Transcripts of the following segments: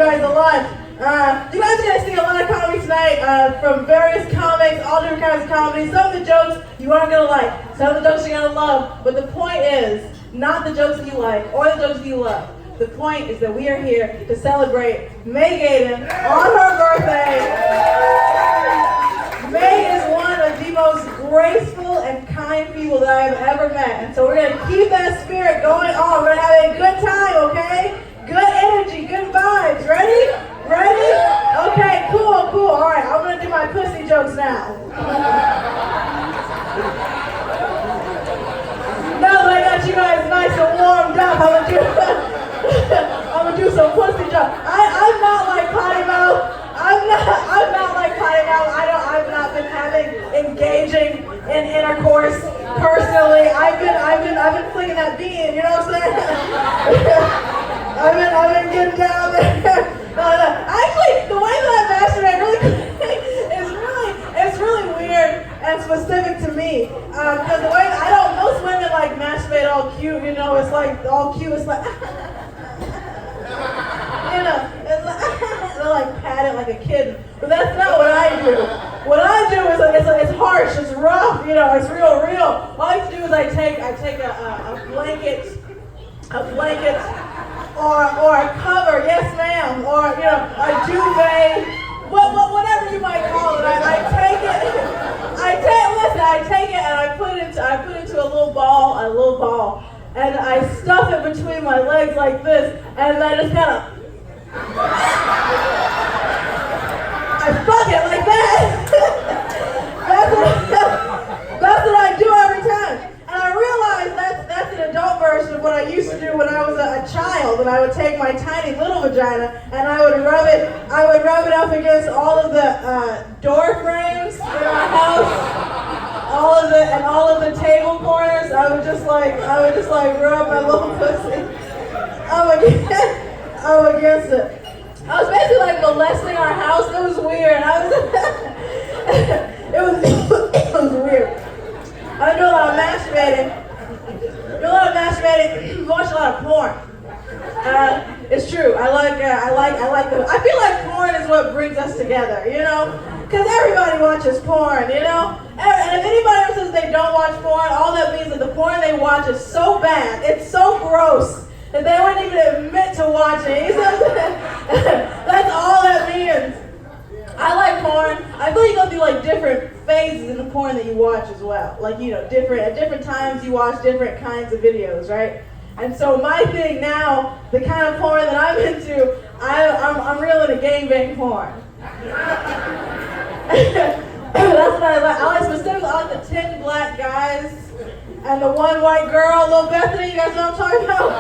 guys a lot. You guys are going to see a lot of comedy tonight from various comics, all different kinds of comedy. Some of the jokes you aren't going to like, some of the jokes you're going to love. But the point is not the jokes that you like or the jokes that you love. The point is that we are here to celebrate May Gaden on her birthday. May is one of the most graceful and kind people that I have ever met. And so we're going to keep that spirit going on. We're going to have a good time, okay? Good energy, good vibes. Ready? Ready? Okay, cool. All right, I'm going to do my pussy jokes now. Now that I got you guys nice and warmed up, I'm gonna do some pussy jokes. I'm not like Potty Mouth. I'm not like Potty Mouth. I've not been having engaging in intercourse personally. I've been flinging that bean. You know what I'm saying? I've been getting down there. Actually, the way that I masturbate it's really weird and specific to me. Because the way most women like masturbate all cute. You know, it's like all cute. It's like. You know, they're like pat it like a kid, but that's not what I do. What I do is it's harsh, it's rough, you know, it's real. All I have to do is I take a blanket, or a cover, yes ma'am, or you know, a duvet, whatever you might call it. I take it and I put it into a little ball. And I stuff it between my legs like this, and I just kind of, I fuck it like that. That's what I do every time. And I realize that's an adult version of what I used to do when I was a child. And I would take my tiny little vagina and I would rub it up against all of the door frames in our house. All of the table corners, I would just like rub my little pussy up against it. I was basically like molesting our house. It was weird. It was weird. I do a lot of masturbating. Watch a lot of porn. It's true. I feel like porn is what brings us together. You know. Because everybody watches porn, you know? And if anybody ever says they don't watch porn, all that means that the porn they watch is so bad, it's so gross, that they wouldn't even admit to watching. You know what I'm saying? That's all that means. I like porn. I feel you go through like different phases in the porn that you watch as well. Like, you know, at different times you watch different kinds of videos, right? And so my thing now, the kind of porn that I'm into, I'm real into gangbang porn. That's what I like. I like the 10 black guys and the 1 white girl, Little Bethany. You guys know what I'm talking about?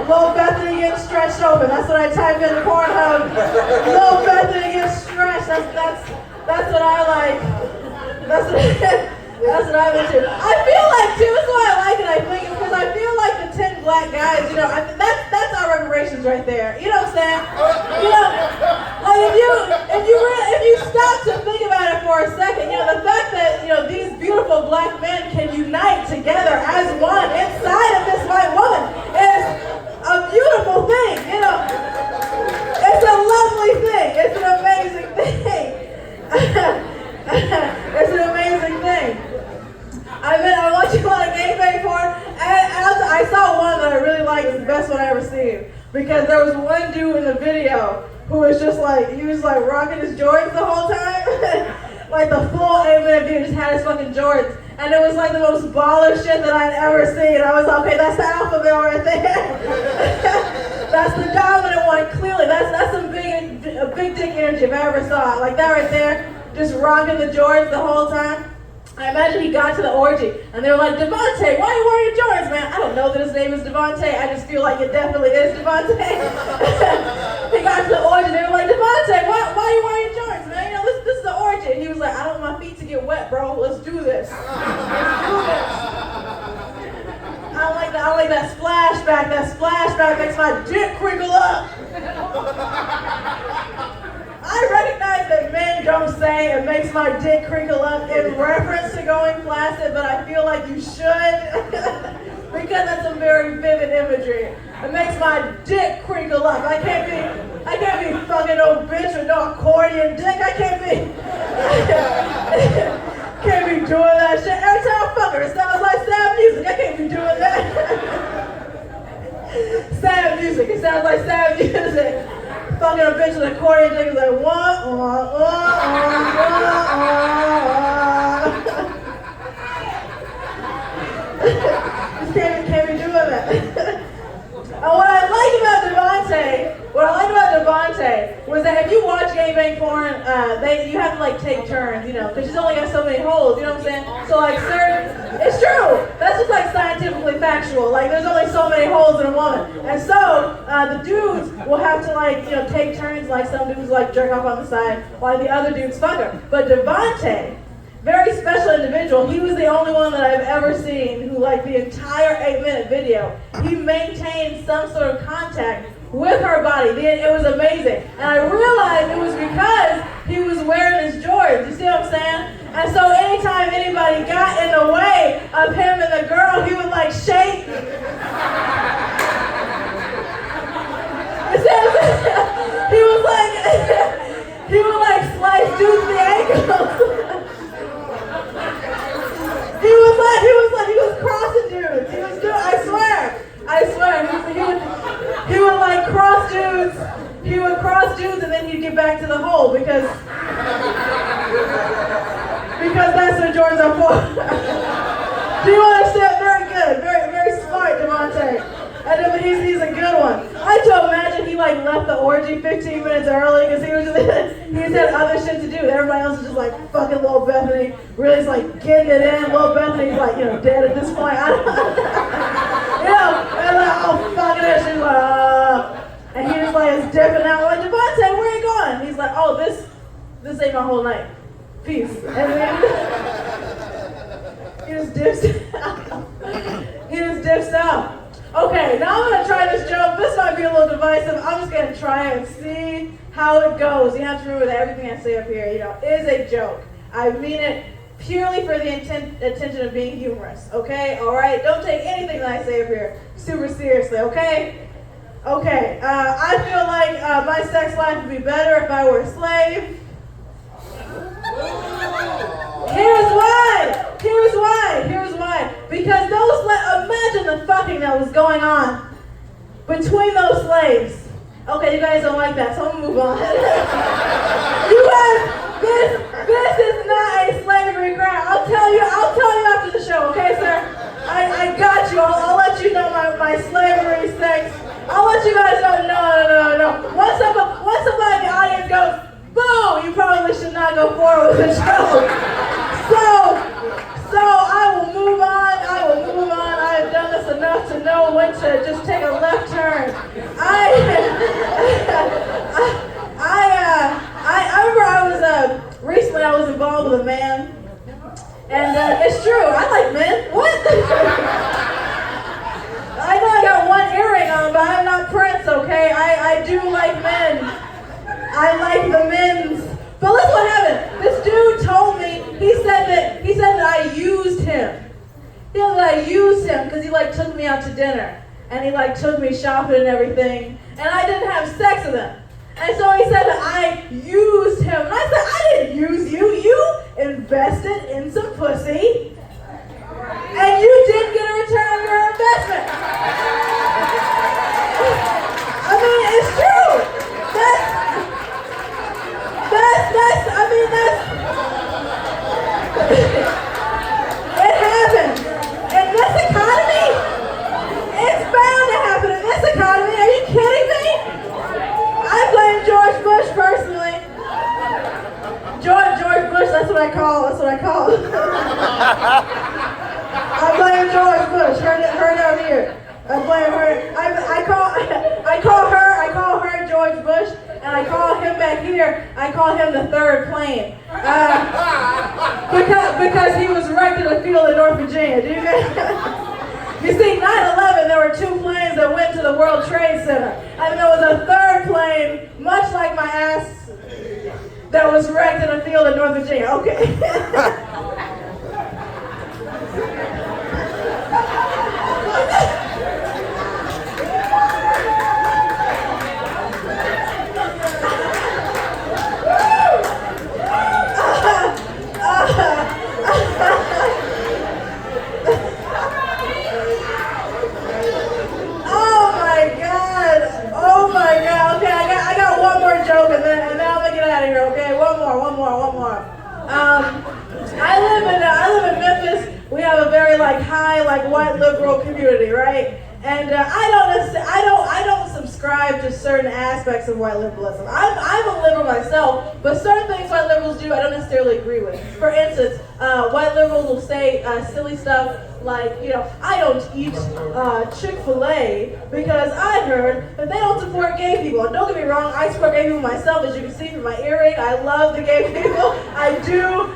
Little Bethany getting stretched open. That's what I type in the Pornhub. Little Bethany getting stretched. That's what I like. That's what I'm into. I feel like too. That's why I like it. I think because I feel like the 10 black guys. You know, that's our reparations right there. You know what I'm saying? You know, like if you stop to think about it for a second, you know, the fact that these beautiful black men can unite together as one inside of this white woman is a beautiful thing. You know, it's a lovely thing. It's an amazing thing. It's an amazing thing. I watch a lot of gangbang porn, and I saw one that I really liked. It's the best one I ever seen, because there was one dude in the video who was just like, he was like rocking his Jordans the whole time, like the full 8-minute dude just had his fucking Jordans, and it was like the most baller shit that I'd ever seen. I was like, okay, that's the alpha male right there. That's the dominant one, clearly. That's some big dick energy if I ever saw it. Like that right there, just rocking the Jordans the whole time. I imagine he got to the orgy, and they were like, Devontae, why are you wearing your Jordans, man? I don't know that his name is Devontae. I just feel like it definitely is Devontae. He got to the orgy, and they were like, Devontae, why are you wearing your Jordans, man? You know, this is the orgy. And he was like, I don't want my feet to get wet, bro. Let's do this. I don't like that splashback. That splashback makes my dick crinkle up. I recognize that men don't say it makes my dick crinkle up in reference to going flaccid, but I feel like you should because that's some very vivid imagery. It makes my dick crinkle up. I can't be I can't be fucking no bitch with no accordion dick. I can't be can't be doing that shit. Every time I fuck her, it sounds like sad music. I can't be doing that. Sad music. It sounds like sad music. Fucking a bitch with an accordion dick is like what? Just can't be doing that. And what I liked about Devontae was that if you watch gangbang porn, you have to like take turns, you know, because she's only got so many holes, you know what I'm saying? So like it's true. That's just like scientifically factual. Like there's only so many holes in a woman, and so the dudes will have to like take turns. Like some dudes like jerk off on the side while the other dudes fuck her. But Devontae, very special individual. He was the only one that I've ever seen who, like the entire 8-minute video, he maintained some sort of contact with her body. It was amazing. And I realized it was because he was wearing his Jordans. You see what I'm saying? And so anytime anybody got in the way of him and the girl, he would like shake. You see what I'm saying? He would like slice dudes in the ankles. He was crossing dudes. He was doing, I swear. He would like cross dudes. He would cross dudes and then he'd get back to the hole because that's what Jordans are for. Do you understand? Very good. Very smart, Devontae. And he's a good one. I to imagine he like left the orgy 15 minutes early because he just had other shit to do. Everybody else is just like fucking little Bethany. Really is like getting it in. Little Bethany's like, dead at this point. I don't and like, oh fucking it. She's like, and he just like is dipping out. Like, Devontae, where are you going? He's like, oh, this ain't my whole night. Peace. And then he just dips out. Okay, now I'm going to try this joke. This might be a little divisive. I'm just going to try it and see how it goes. You have to remember that everything I say up here, is a joke. I mean it purely for the intention of being humorous, okay? All right? Don't take anything that I say up here super seriously, okay? Okay, I feel like my sex life would be better if I were a slave. Here's why. Because imagine the fucking that was going on between those slaves. Okay, you guys don't like that, so I'm gonna move on. You guys, this is not a slavery crime. I'll tell you after the show, okay, sir? I got you. I'll let you know my slavery sex. I'll let you guys know. No. Once somebody in the audience goes, boom, you probably should not go forward with the show. So I will move on. I've done this enough to know when to just take a left turn. I remember recently I was involved with a man, and it's true, I like men. What? I know I got one earring on, but I'm not Prince, okay? I do like men. I like the men's. But listen what happened. This dude told me, he said that I used him. He said that I used him because he like took me out to dinner. And he like took me shopping and everything. And I didn't have sex with him. And so he said that I used him. And I said, I didn't use you. You invested in some pussy. And you didn't get a return on your investment. I mean, it's true. It happens. In this economy, it's bound to happen in this economy. Are you kidding me? I blame George Bush personally. George Bush, that's what I call. I blame George Bush. Her down here. I blame her. I call her George Bush, and I call him back here. I call him the third plane. Because he was wrecked in a field in North Virginia. Do you guys? You see, 9/11, there were two planes that went to the World Trade Center, and there was a third plane, much like my ass, that was wrecked in a field in North Virginia. Okay. more. I live in Memphis. We have a very high white liberal community, right? And I don't subscribe to certain aspects of white liberalism. I'm a liberal myself, but certain things white liberals do I don't necessarily agree with. For instance, white liberals will say silly stuff like, I don't eat Chick-fil-A because I heard that they don't support gay people. And don't get me wrong, I support gay people myself, as you can see from my earring. I love the gay people. I do.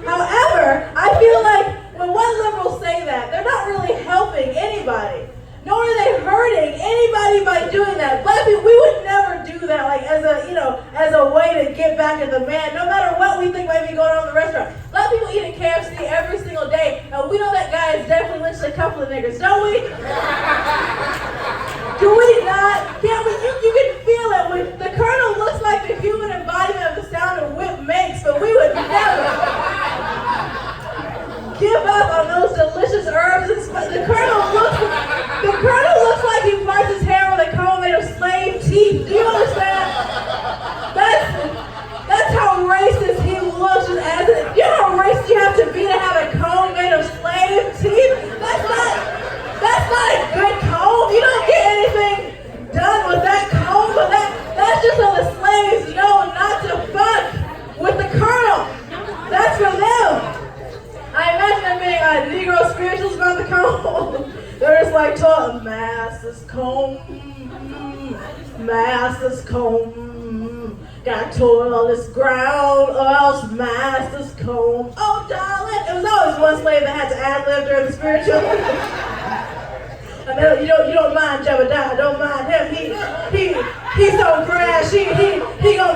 However, I feel like when white liberals say that, they're not really helping anybody. Nor are they hurting anybody by doing that. Black people, we would never do that as a way to get back at the man, no matter what we think might be going on in the restaurant. Black people eat at KFC every single day, and we know that guy has definitely lynched a couple of niggers, don't we? Do we not? Can't we? You can feel it. The Colonel looks like the human embodiment of the sound a whip makes, but we would never give up on those delicious herbs. The Colonel looks like he parts his hair with a comb made of slave teeth. Do you understand? That's how racist he looks. You know how racist you have to be to have a comb made of slave teeth? That's not a good comb. You don't get anything done with that comb, but that's just so the slaves know not to fuck with the Colonel. That's for them. I imagine there being Negro spirituals about the comb. They're just like talking, Master's comb, got toil on this ground, or else Master's comb. Oh, darling, it was always one slave that had to ad-lib during the spiritual. I know you don't mind Jebediah, don't mind him. He's so brash. He gonna